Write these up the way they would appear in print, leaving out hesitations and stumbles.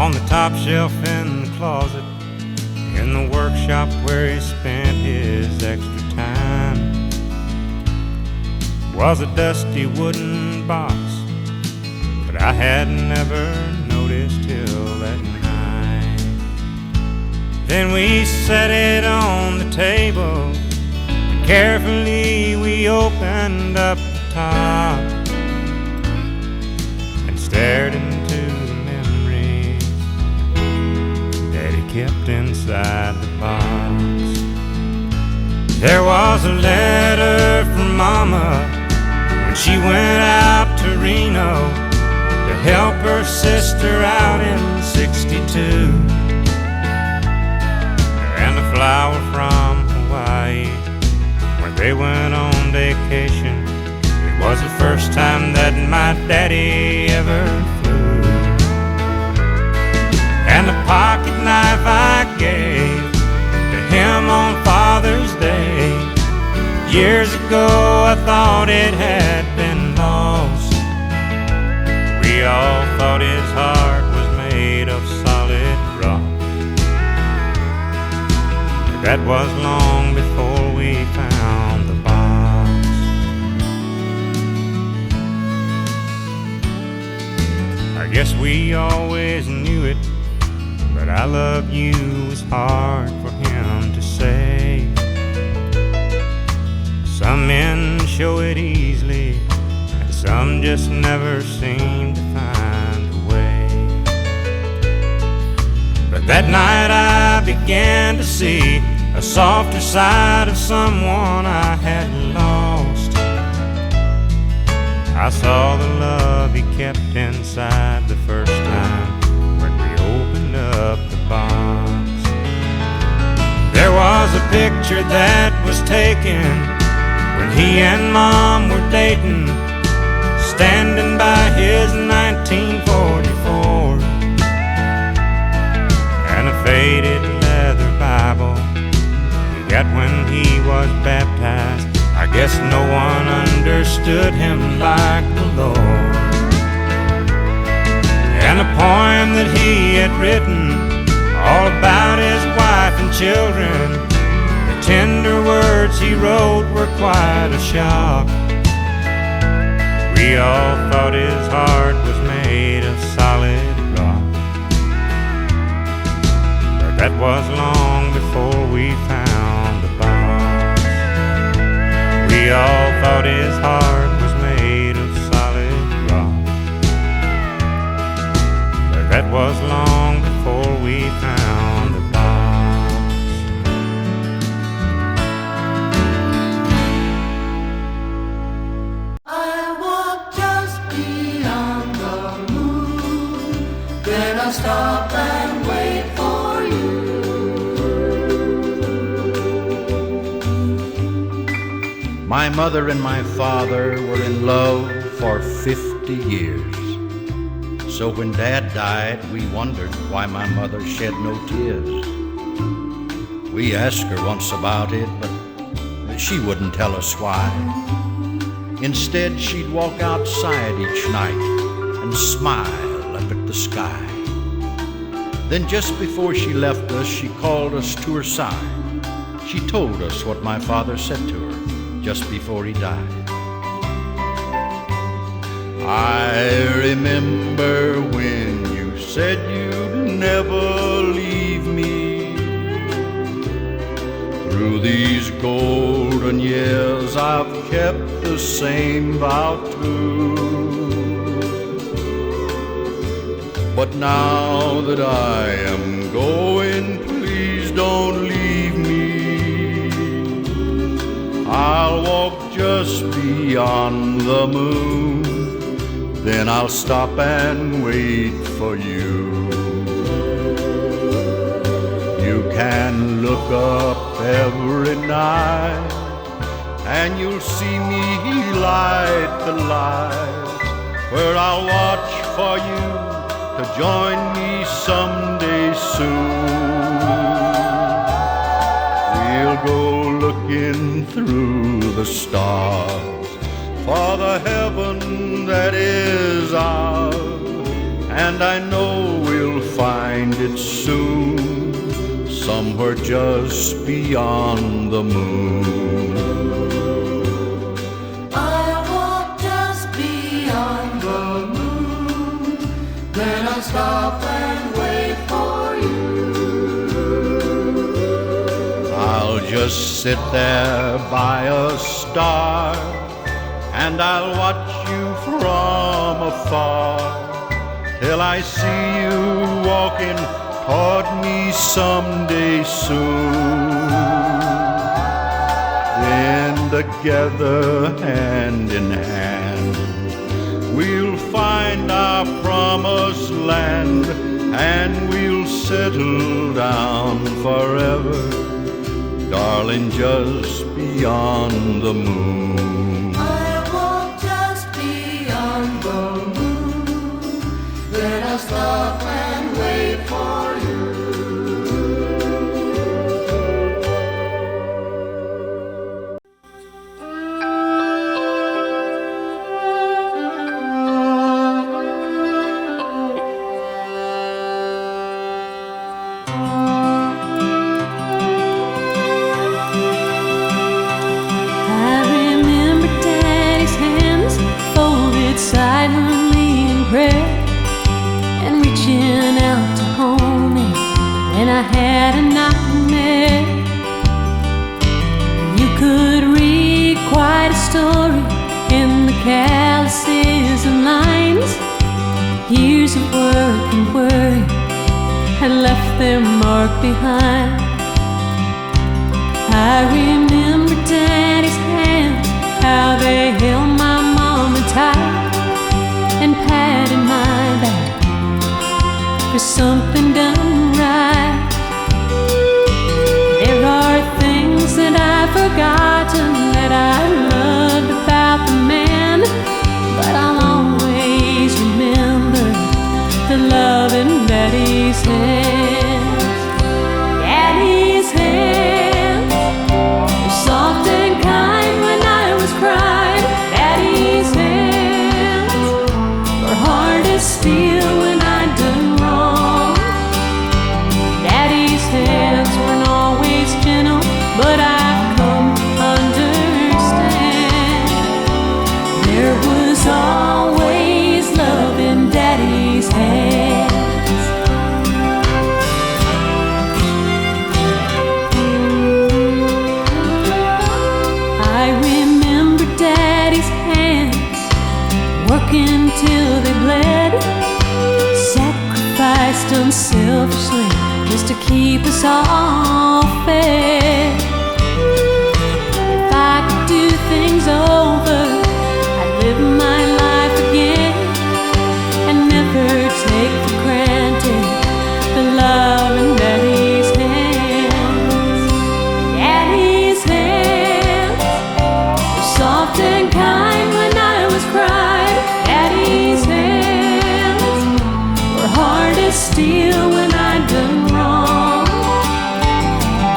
on the top shelf in the closet, in the workshop where he spent his extra time, was a dusty wooden box that I had never noticed till that night. Then we set it on the table, and carefully we opened up the top and stared into the memories that he kept inside the box. There was a letter from Mama when she went out to Reno to help her sister out in '62, and a flower from Hawaii when they went on vacation. It was the first time that my daddy ever flew. And the pocket knife I gave to him on Father's Day, years ago I thought it had been lost. We all thought his heart was made of solid rock, but that was long before we found the box. I guess we always knew it, but I love you was hard for him to say. Some men show it easily, and some just never seem to find a way. But that night I began to see a softer side of someone I had lost. I saw the love he kept inside the first time when we opened up the box. There was a picture that was taken when he and Mom were dating, standing by his 1944, and a faded leather Bible he got when he was baptized. I guess no one understood him like the Lord. And a poem that he had written all about his wife and children. The tender words he wrote were quite a shock. We all thought his heart was made of solid rock, but that was long before we found the box. We all thought his heart was made of solid rock, but that was long before we found the box. I walk just beyond the moon, then I'll stop and wait for you. My mother and my father were in love for 50 years. So when Dad died, we wondered why my mother shed no tears. We asked her once about it, but she wouldn't tell us why. Instead, she'd walk outside each night and smile up at the sky. Then just before she left us, she called us to her side. She told us what my father said to her just before he died. I remember when you said you'd never leave me. Through these golden years I've kept the same vow too. But now that I am going, please don't leave me. I'll walk just beyond the moon, then I'll stop and wait for you. You can look up every night and you'll see me light the light, where I'll watch for you to join me someday soon. We'll go looking through the stars for the heaven that is ours, and I know we'll find find it soon, somewhere just beyond the moon. I'll walk just beyond the moon, then I'll stop and wait for you. I'll just sit there by a star, and I'll watch you from afar, till I see you walking toward me someday soon. Then together, hand in hand, we'll find our promised land, and we'll settle down forever, darling, just beyond the moon. I'll walk just beyond the moon, then I'll stop and wait for you. I remember Daddy's hands folded silently in prayer, and reaching out to hold me when I had a nightmare. You could read quite a story in the calluses and lines. Years of work and worry had left their mark behind. I remember Daddy's hands, how they held my mama tight and patted my back for something done right. There are things that I've forgotten that I loved about the man, but I'll always remember the love in Daddy's hands. Daddy's hands were soft and kind when I was crying. Daddy's hands were hard as steel when I'd done wrong. Daddy's hands weren't always gentle, but I've come to understand there was always love in Daddy's hands. I remember Daddy's hands working till they bled, sacrificed unselfishly just to keep us all fed. If I could do things over, I'd live my life again and never take for granted the love in Daddy's hands. Daddy's hands were soft and kind when I was crying. Daddy's hands were hard as steel when I'd done wrong.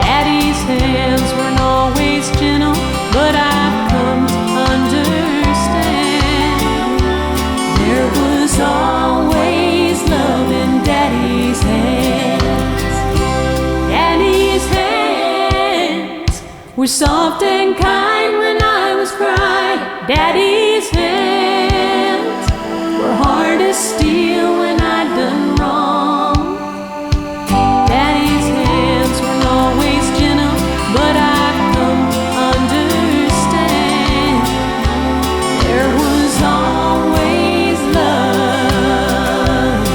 Daddy's hands weren't always gentle, but I've come to understand there was always love in Daddy's hands. Daddy's hands were soft and kind when I was crying. Daddy's hands were hard as steel when I'd done wrong. Daddy's hands weren't always gentle, but I've come to understand there was always love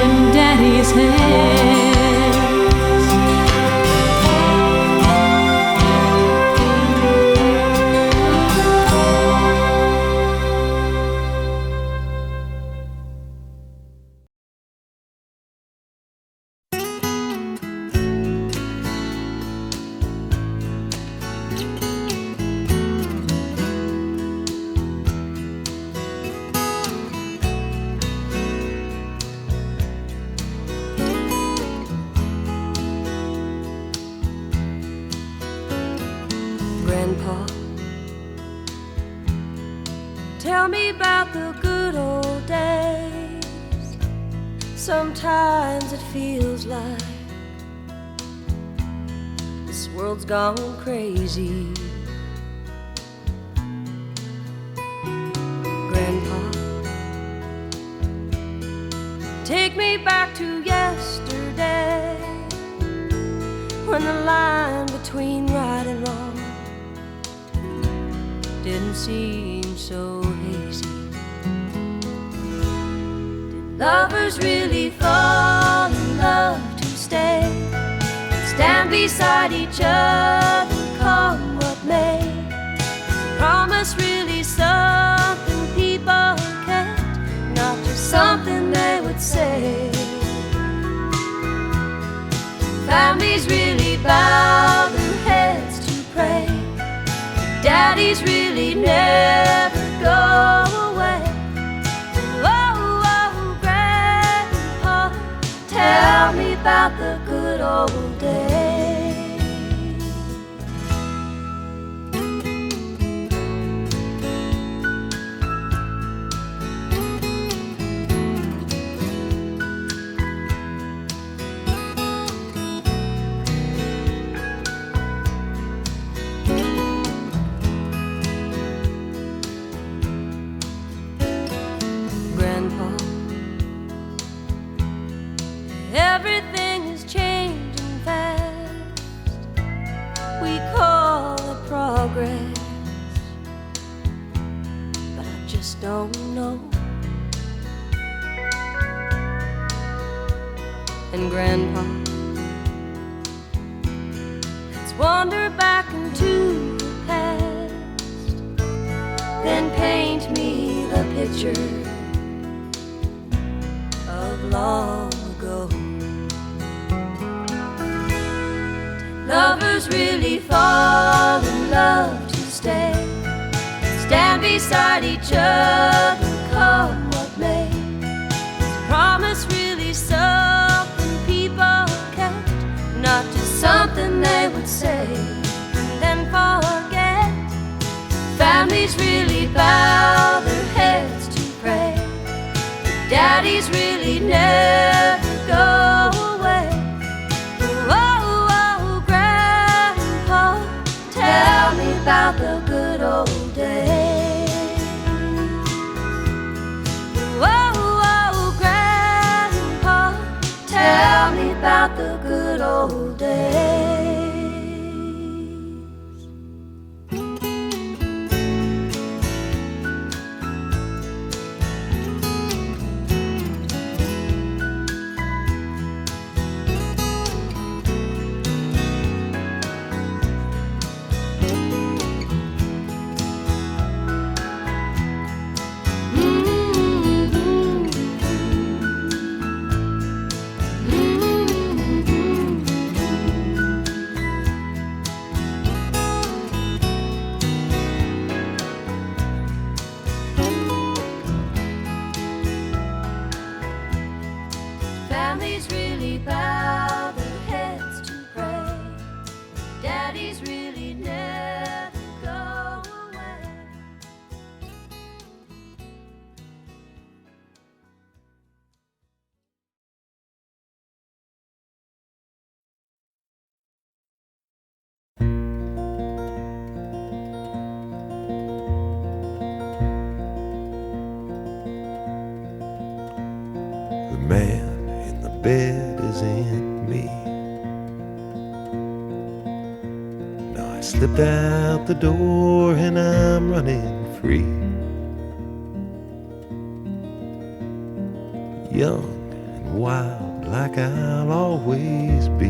in Daddy's hands. Grandpa, tell me about the good old days Sometimes it feels like this world's gone crazy. Grandpa, take me back to yesterday, when the line between right and wrong didn't seem so hazy. Did lovers really fall in love to stay, stand beside each other, come what may? Is promise really something people kept, not just something they would say? Families really bow their heads to pray, daddies really never go away. Oh, oh, Grandpa, tell me about the good old days. Grandpa, everything is changing fast. We call it progress, but I just don't know. And Grandpa, let's wander back into the past, then paint me the picture of long ago. Did lovers really fall in love to stay, stand beside each other, come what may? Is promise really something people kept, not just something they would say and then forget? Families really bow their heads to pray, daddies really never go away. Oh, oh, Grandpa, tell me about the good old days. Oh, oh, Grandpa, tell me about the good old days. Families really bow their heads to pray, daddies really never go away. The man in the bed is in me. Now I slipped out the door and I'm running free. Young and wild like I'll always be.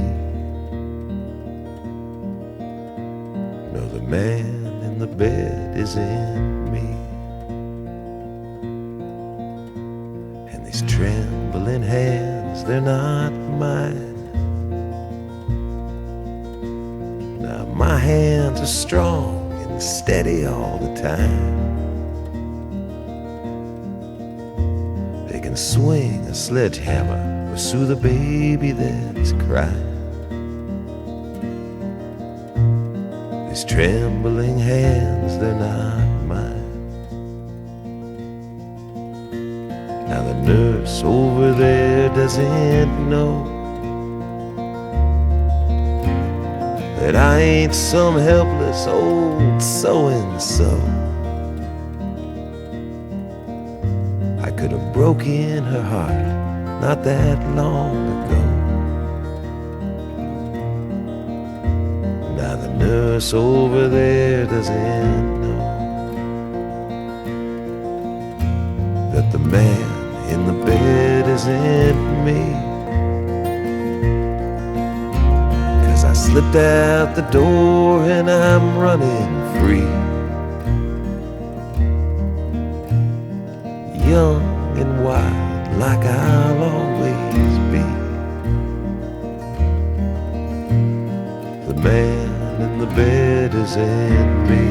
No, the man in the bed is in me. And these trembling hands, they're not mine. Now my hands are strong and steady all the time. They can swing a sledgehammer or soothe a baby that's crying. These trembling hands, they're not mine. Now the nurse over there doesn't know that I ain't some helpless old so-and-so. I could have broken her heart not that long ago. Now the nurse over there doesn't know that the man in the bed isn't me. 'Cause I slipped out the door and I'm running free, young and wild like I'll always be. The man in the bed isn't me.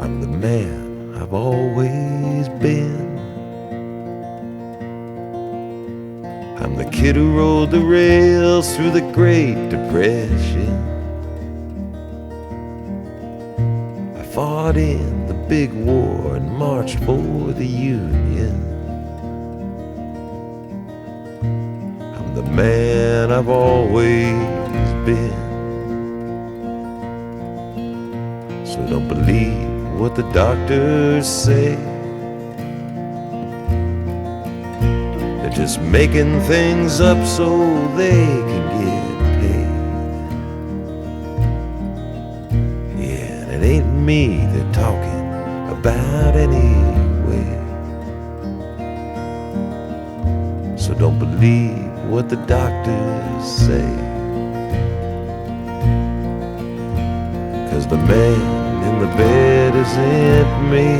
I'm the man I've always been. I'm the kid who rode the rails through the Great Depression. I fought in the big war and marched for the Union. I'm the man I've always been. So don't believe what the doctors say. They're just making things up so they can get paid. Yeah, and it ain't me they're talking about anyway. So don't believe what the doctors say. 'Cause the man in the bed isn't me.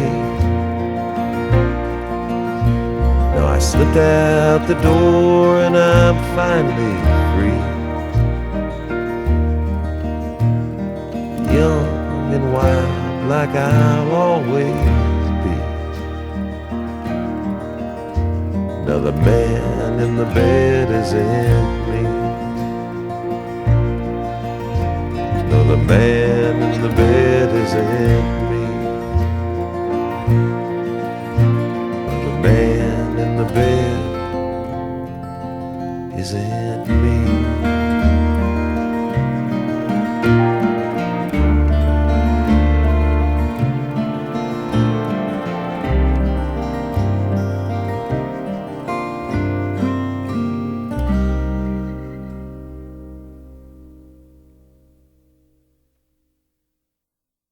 Now I slipped out the door and I'm finally free, young and wild like I'll always be. Now the man in the bed isn't me. No, the man in the bed isn't me. No, the man in the bed isn't me.